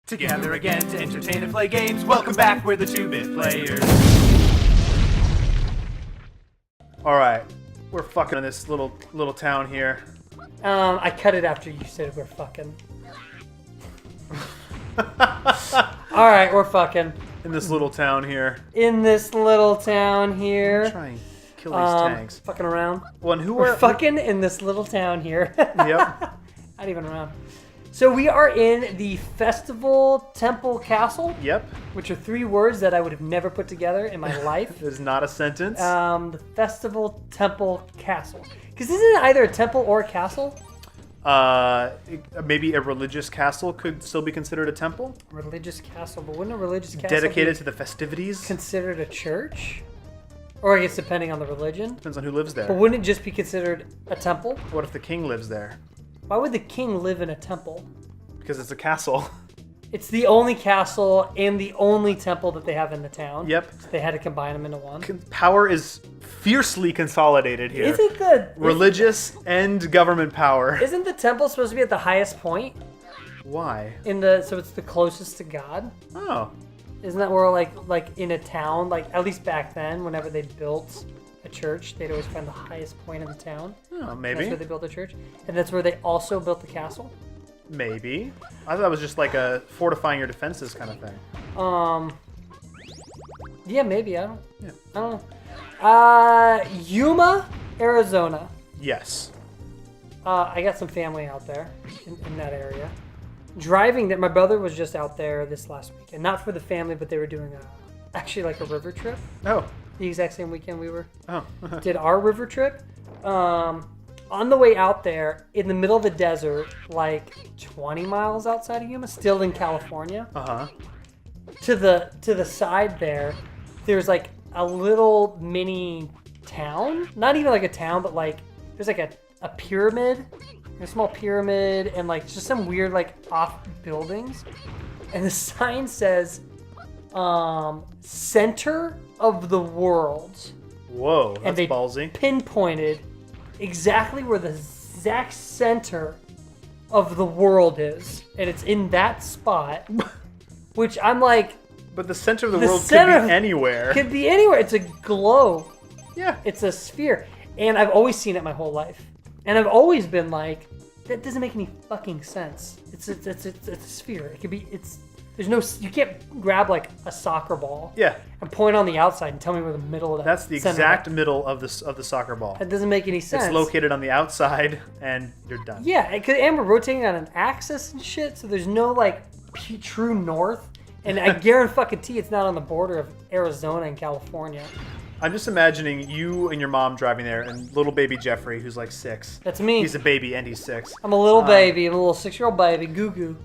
Together again to entertain and play games. Welcome back, we're the 2-bit players. Alright, we're fucking in this little town here. I cut it after you said we're fucking. Alright, we're fucking. In this little town here. In this little town here. Try and kill these tanks. Fucking around. Well, and We're fucking in this little town here. Yep. Not even around. So we are in the Festival Temple Castle. Yep. Which are 3 words that I would have never put together in my life. It is not a sentence. The Festival Temple Castle. Because isn't it either a temple or a castle? Maybe a religious castle could still be considered a temple. Religious castle, but wouldn't a religious castle dedicated be to the festivities? considered a church? Or I guess depending on the religion. Depends on who lives there. But wouldn't it just be considered a temple? What if the king lives there? Why would the king live in a temple? Because it's a castle. It's the only castle and the only temple that they have in the town. Yep. So they had to combine them into one. Power is fiercely consolidated here. Isn't the religious and government power? Isn't the temple supposed to be at the highest point? Why? So it's the closest to God? Oh. Isn't that where like in a town, like at least back then, whenever they built a church, they'd always find the highest point in the town. Oh, maybe. That's where they built the church, and that's where they also built the castle. Maybe. I thought it was just like a fortifying your defenses kind of thing. Yeah, maybe. I don't know. Yuma, Arizona. Yes. I got some family out there in that area. Driving there, my brother was just out there this last weekend. Not for the family, but they were doing actually like a river trip. Oh. The exact same weekend we were. Oh. Did our river trip. On the way out there, in the middle of the desert, like 20 miles outside of Yuma, still in California. Uh-huh. To the side there's like a little mini town. Not even like a town, but like there's like a pyramid. A small pyramid and like just some weird like off buildings. And the sign says center of the world. Whoa, that's and they ballsy. Pinpointed exactly where the exact center of the world is. And it's in that spot. Which I'm like... But the center of the world could be anywhere. Could be anywhere. It's a globe. Yeah. It's a sphere. And I've always seen it my whole life. And I've always been like, that doesn't make any fucking sense. It's a sphere. It could be, there's no, you can't grab like a soccer ball. Yeah. And point on the outside and tell me where the middle of that. That's the exact middle of the soccer ball. That doesn't make any sense. It's located on the outside and you're done. Yeah, and we're rotating on an axis and shit, so there's no like true north. And I guarantee it's not on the border of Arizona and California. I'm just imagining you and your mom driving there and little baby Jeffrey, who's like 6. That's me. He's a baby and he's 6. I'm a little baby. I'm a little 6-year-old baby. Goo-goo.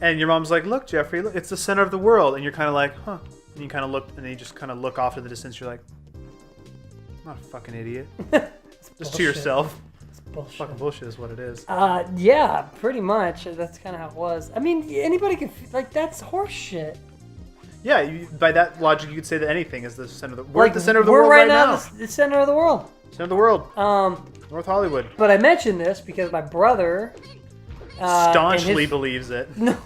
And your mom's like, look, Jeffrey, look, it's the center of the world. And you're kind of like, huh. And you kind of look, and then you just kind of look off to the distance. You're like, I'm not a fucking idiot. Just to yourself. It's bullshit. Fucking bullshit is what it is. Yeah, pretty much. That's kind of how it was. I mean, anybody can, like, that's horse shit. Yeah, by that logic, you could say that anything is the center of the world. We're at the center of the world right now. The center of the world. Center of the world. North Hollywood. But I mentioned this because my brother staunchly believes it. No,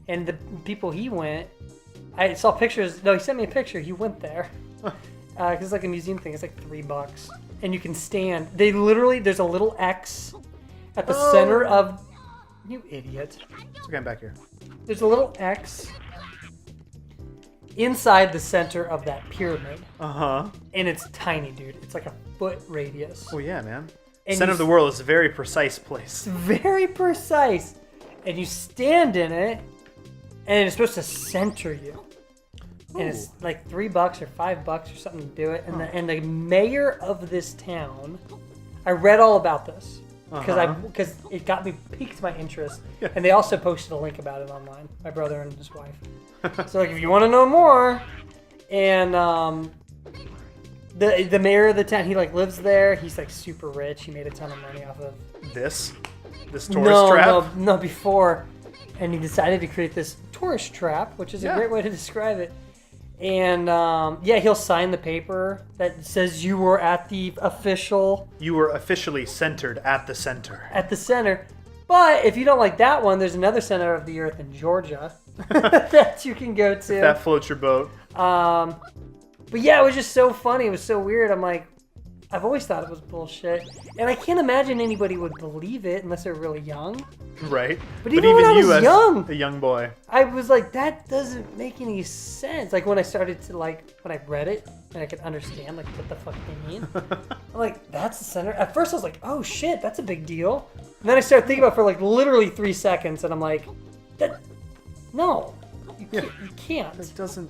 and the people he went, I saw pictures. No, he sent me a picture. He went there because it's like a museum thing. It's like $3, and you can stand. They literally, there's a little X at the center of. You idiot! It's okay, I'm back here. There's a little X inside the center of that pyramid. Uh-huh. And it's tiny, dude. It's like a foot radius. Oh, yeah, man. And Center of the world is a very precise place. It's very precise. And you stand in it, and it's supposed to center you. Ooh. And it's like $3 or $5 or something to do it. And the mayor of this town, I read all about this. Because it piqued my interest. Yeah. And they also posted a link about it online, my brother and his wife. So like, if you want to know more, and the mayor of the town, he like lives there. He's like super rich. He made a ton of money off of this tourist trap. No, before, and he decided to create this tourist trap, which is a great way to describe it. And he'll sign the paper that says you were at the official. You were officially centered at the center. At the center. But if you don't like that one, there's another center of the earth in Georgia that you can go to. That floats your boat. But yeah, it was just so funny. It was so weird. I'm like, I've always thought it was bullshit. And I can't imagine anybody would believe it unless they're really young. Right. But even when I was as young, a young boy, I was like, that doesn't make any sense. Like when I started to when I read it and I could understand what the fuck they mean. I'm like, that's the center. At first I was like, oh shit, that's a big deal. And then I started thinking about it for literally 3 seconds, and I'm like, no, you can't. It doesn't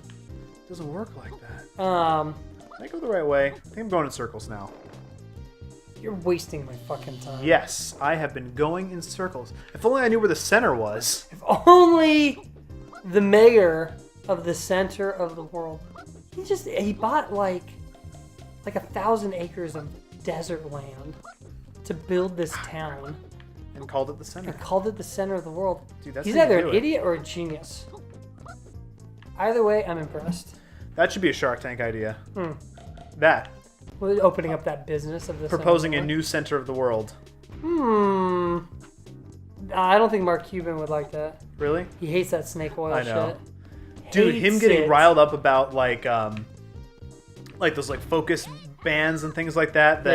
work like that. I go the right way. I think I'm going in circles now. You're wasting my fucking time. Yes, I have been going in circles. If only I knew where the center was. If only the mayor of the center of the world. He bought like 1,000 acres of desert land to build this town. And called it the center. And called it the center of the world. Dude, that's He's how you either do an it. idiot or a genius. Either way, I'm impressed. That should be a Shark Tank idea. That. We're opening up that business of the Proposing center a new center of the world. I don't think Mark Cuban would like that. Really? He hates that snake oil I know. shit. Dude, him Hates getting it. riled up about those focus bands and things like that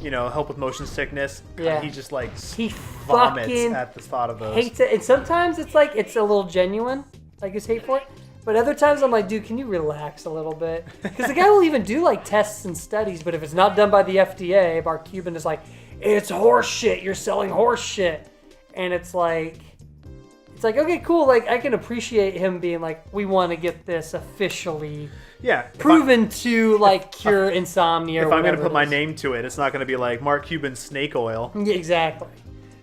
help with motion sickness. Yeah. He just He vomits fucking at the thought of those. hates it. And sometimes it's a little genuine, his hate for it. But other times I'm like, dude, can you relax a little bit? Because the guy will even do tests and studies, but if it's not done by the FDA, Mark Cuban is like, it's horse shit. You're selling horse shit. And it's like, okay, cool. I can appreciate him being like, we want to get this officially proven to cure insomnia. If I'm going to put my name to it, it's not going to be like Mark Cuban snake oil. Yeah, exactly.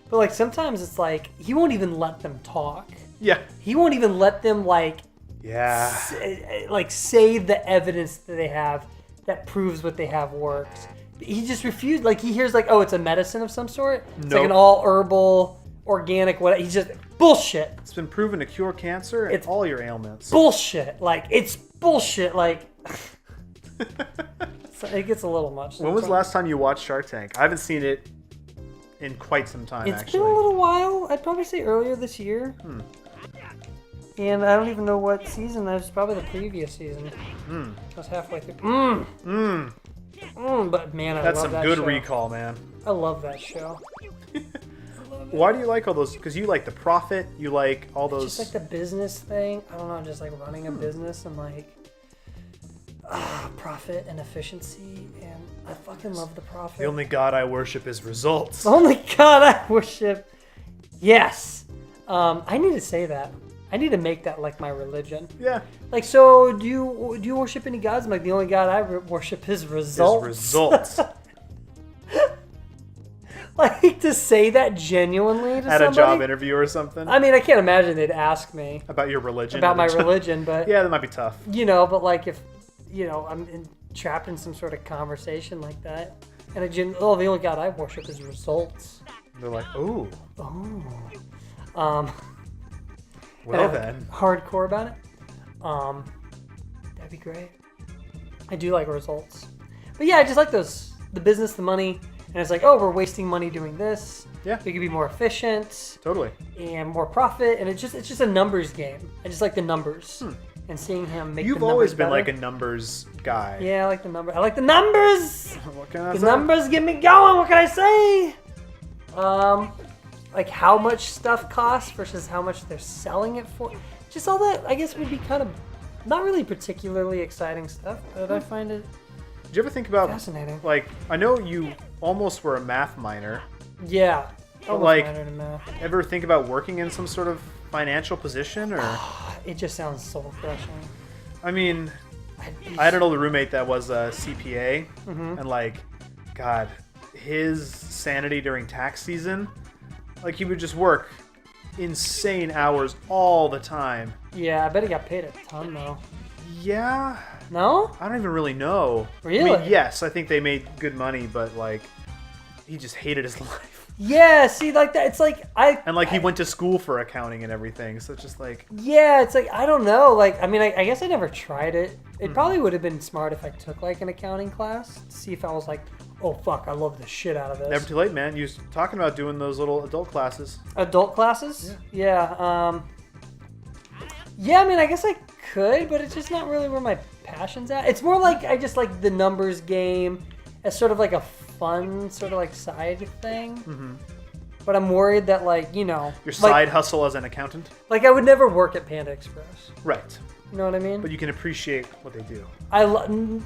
But sometimes it's he won't even let them talk. Yeah. He won't even let them say the evidence that they have that proves what they have works. He just refused. He hears oh, it's a medicine of some sort. It's Nope. an all herbal, organic. Whatever. He's just bullshit. It's been proven to cure cancer and all your ailments. Bullshit. It's bullshit. So it gets a little much. When was the last time you watched Shark Tank? I haven't seen it in quite some time. It's been a little while. I'd probably say earlier this year. And I don't even know what season. That was probably the previous season. I was halfway through. But man, I That's love some that good show. recall, man. I love that show. Why do you like all those? Because you like The Profit. You like all those. Just the business thing. I don't know, just running a business and profit and efficiency. And I fucking love The Profit. The only god I worship is results. The only God I worship. Yes. I need to say that. I need to make that my religion. Yeah. So do you worship any gods? I'm the only God I worship is results. Is results. To say that genuinely to At somebody. a job interview or something. I mean, I can't imagine they'd ask me About your religion. about my religion, but Yeah, that might be tough. but if I'm trapped in some sort of conversation like that, and the only God I worship is results. They're like, ooh. Oh. Well then. Hardcore about it. That'd be great. I do like results. But yeah, I just like the business, the money, and it's we're wasting money doing this. Yeah. We could be more efficient Totally. and more profit, and it's just a numbers game. I just like the numbers and seeing him make. You've the always numbers been better. a numbers guy. Yeah, I like the number. I like the numbers. What can I The say? numbers get me going. What can I say? How much stuff costs versus how much they're selling it for. Just all that, I guess, would be kind of not really particularly exciting stuff, but I find it Did you ever think about fascinating. I know you almost were a math minor. Yeah. Almost like- minor to math. Ever think about working in some sort of financial position or It just sounds soul crushing. I mean, I had an older roommate that was a CPA and God, his sanity during tax season, he would just work insane hours all the time. Yeah, I bet he got paid a ton though. Yeah, No? I don't even really know. Really? I mean, yes, I think they made good money, but he just hated his life. Yeah, see, that. It's And he went to school for accounting and everything, so it's just yeah, it's I don't know. I mean, I guess I never tried it. It probably would have been smart if I took an accounting class to see if I was oh fuck, I love the shit out of this. Never too late, man. You was talking about doing those little adult classes. Adult classes? Yeah. Yeah, I mean, I guess I could, but it's just not really where my passion's at. It's more like I just like the numbers game as sort of like a fun sort of like side thing. Mm-hmm. But I'm worried that like, you know... Your side hustle as an accountant? Like I would never work at Panda Express. Right. You know what I mean? But you can appreciate what they do. I would...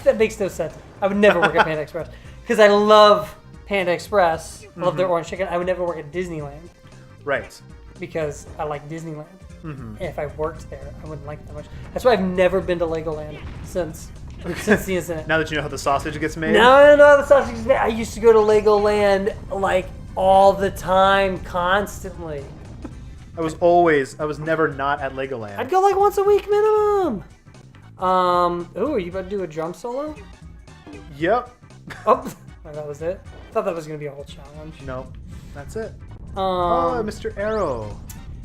That makes no sense. I would never work at Panda Express. Because I love Panda Express. I love their orange chicken. I would never work at Disneyland. Right. Because I like Disneyland. Mm-hmm. And if I worked there, I wouldn't like it that much. That's why I've never been to Legoland since the incident. Now that you know how the sausage gets made? No, the sausage is made. I used to go to Legoland like all the time, constantly. I was never not at Legoland. I'd go like once a week minimum. Are you about to do a drum solo? Yep. Oh, that was it. I thought that was gonna be a whole challenge. No, that's it. Mr. Arrow.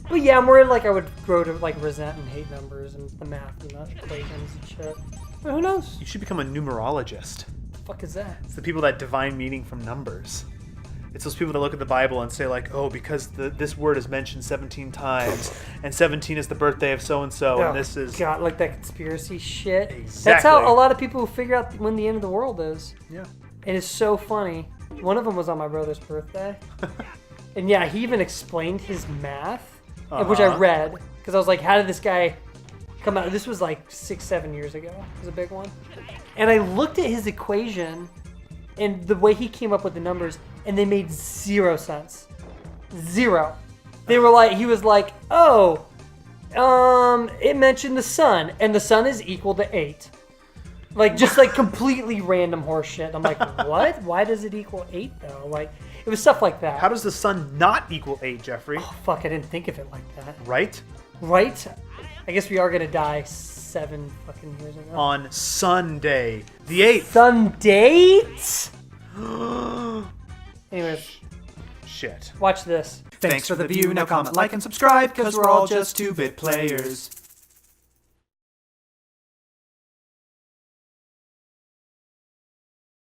But yeah, I'm worried like I would grow to like resent and hate numbers and the math and the equations and shit. But who knows? You should become a numerologist. The fuck is that? It's the people that divine meaning from numbers. It's those people that look at the Bible and say like, oh, because this word is mentioned 17 times, and 17 is the birthday of so-and-so, and this is... God, like that conspiracy shit. Exactly. That's how a lot of people figure out when the end of the world is. Yeah. It is so funny. One of them was on my brother's birthday. And yeah, he even explained his math, which I read, because I was like, how did this guy come out? This was like 6-7 years ago. It was a big one. And I looked at his equation and the way he came up with the numbers, and they made 0 sense. 0. They were like, he was like, oh, it mentioned the sun, and the sun is equal to 8. Like, just like completely random horse shit. I'm like, what? Why does it equal 8 though? Like, it was stuff like that. How does the sun not equal 8, Jeffrey? Oh, fuck, I didn't think of it like that. Right? Right? I guess we are gonna die 7 fucking years ago. On Sunday, the 8th. Sunday? Anyways, Shit. watch this. Thanks for the view. Now comment, like, and subscribe, because we're all just 2-bit players.